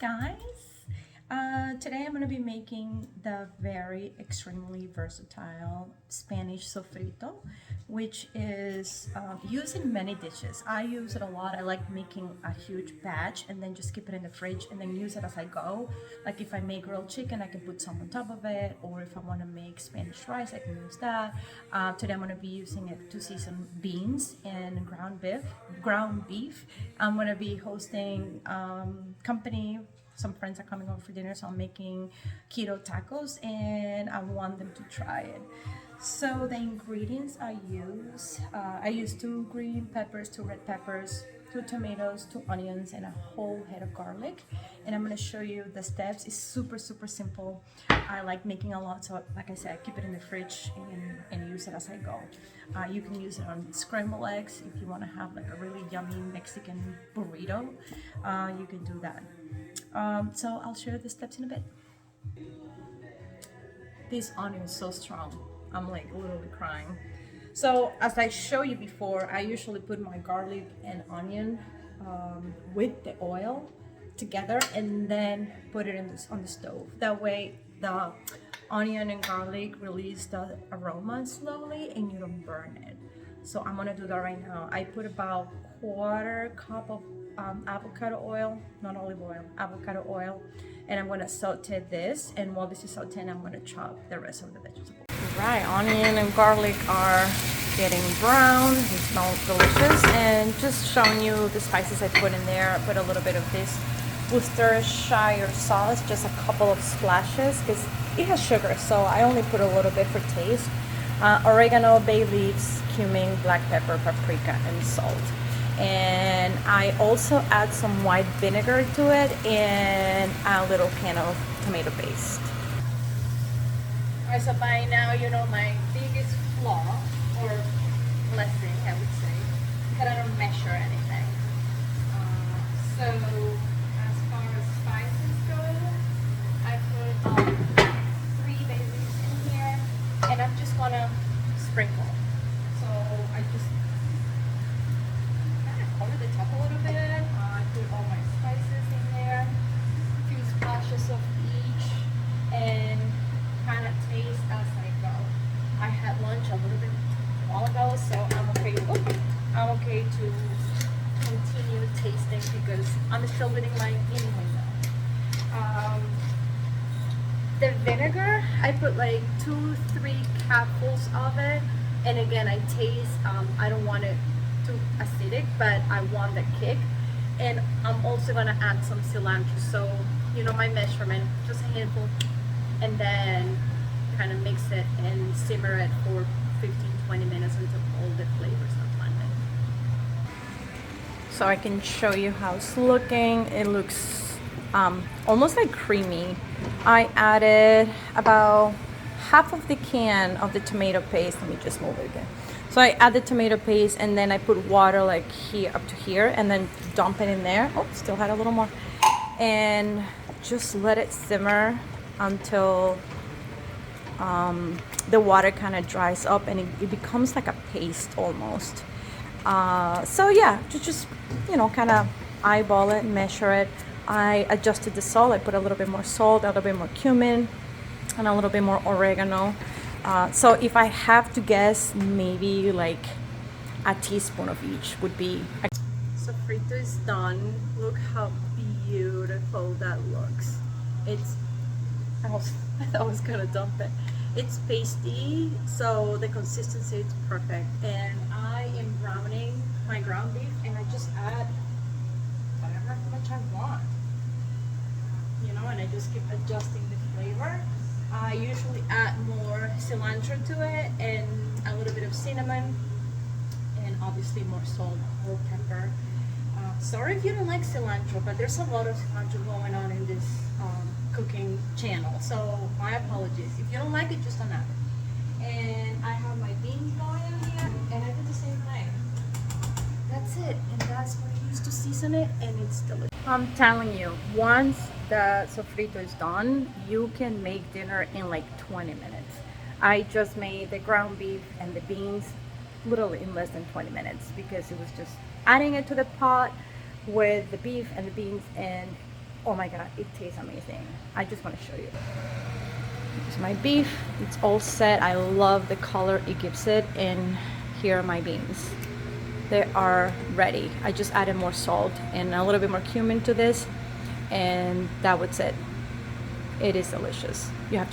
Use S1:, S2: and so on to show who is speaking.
S1: guys? Today I'm going to be making the very extremely versatile Spanish sofrito, which is used in many dishes. I use it a lot. I like making a huge batch and then just keep it in the fridge and then use it as I go. Like if I make grilled chicken, I can put some on top of it, or if I want to make Spanish rice, I can use that. Today I'm going to be using it to season beans and ground beef. I'm going to be hosting company. Some friends are coming over for dinner, so I'm making keto tacos and I want them to try it. So the ingredients I use 2 green peppers, 2 red peppers, 2 tomatoes, 2 onions, and a whole head of garlic. And I'm going to show you the steps. It's super simple. I like making a lot, so like I said, I keep it in the fridge and use it as I go. You can use it on scrambled eggs if you want to have like a really yummy Mexican burrito. You can do that. So I'll share the steps in a bit. This onion is so strong. I'm like literally crying. So as I showed you before, I usually put my garlic and onion with the oil together and then put it on the stove. That way the onion and garlic release the aroma slowly and you don't burn it. So I'm gonna do that right now. I put about 1/4 cup of avocado oil, not olive oil, avocado oil, and I'm gonna saute this, and while this is sauteing, I'm gonna chop the rest of the vegetables. Right, onion and garlic are getting brown. They smell delicious, and just showing you the spices I put in there. I put a little bit of this Worcestershire sauce, just a couple of splashes, because it has sugar, so I only put a little bit for taste. Oregano, bay leaves, cumin, black pepper, paprika, and salt. And I also add some white vinegar to it and a little can of tomato paste. Alright, so by now you know my biggest flaw, or blessing I would say, that I don't measure anything. So as far as spices go, I put 3 bay leaves in here, and I'm just gonna sprinkle. So I just cover the top a little bit. I put all my spices in there, a few splashes of each, and kind of taste as I go. I had lunch a little bit a while ago, so I'm okay to continue tasting because I'm still within my eating window. The vinegar, I put like 2-3 cupfuls of it, and again I taste. I don't want it too acidic, but I want the kick. And I'm also gonna add some cilantro, so you know my measurement, just a handful, and then kind of mix it and simmer it for 15-20 minutes until all the flavors are blended. So I can show you how it's looking. It looks almost like creamy. I added about half of the can of the tomato paste. Let me just move it again. So I add the tomato paste and then I put water like here up to here and then dump it in there. Oh, still had a little more. And just let it simmer until the water kind of dries up and it becomes like a paste almost. So yeah, just you know, kind of eyeball it, measure it. I adjusted the salt. I put a little bit more salt, a little bit more cumin, and a little bit more oregano. So if I have to guess, maybe like a teaspoon of each would be. Sofrito is done. Look how beautiful that looks. I thought I was gonna dump it. It's pasty, so the consistency is perfect. And I am browning my ground beef, and I just add whatever much I want. You know, and I just keep adjusting the flavor. I usually add more cilantro to it and a little bit of cinnamon and obviously more salt or pepper. Sorry if you don't like cilantro, but there's a lot of cilantro going on in this cooking channel, so my apologies. If you don't like it, just don't add it. And I have my beans going in here and I did the same thing. That's it, and that's what I use to season it, and it's delicious. I'm telling you, once the sofrito is done, you can make dinner in like 20 minutes. I just made the ground beef and the beans literally in less than 20 minutes because it was just adding it to the pot with the beef and the beans, and Oh my god, it tastes amazing. I just want to show you. Here's my beef. It's all set. I love the color it gives it. And here are my beans. They are ready. I just added more salt and a little bit more cumin to this, and that was it. It is delicious. You have to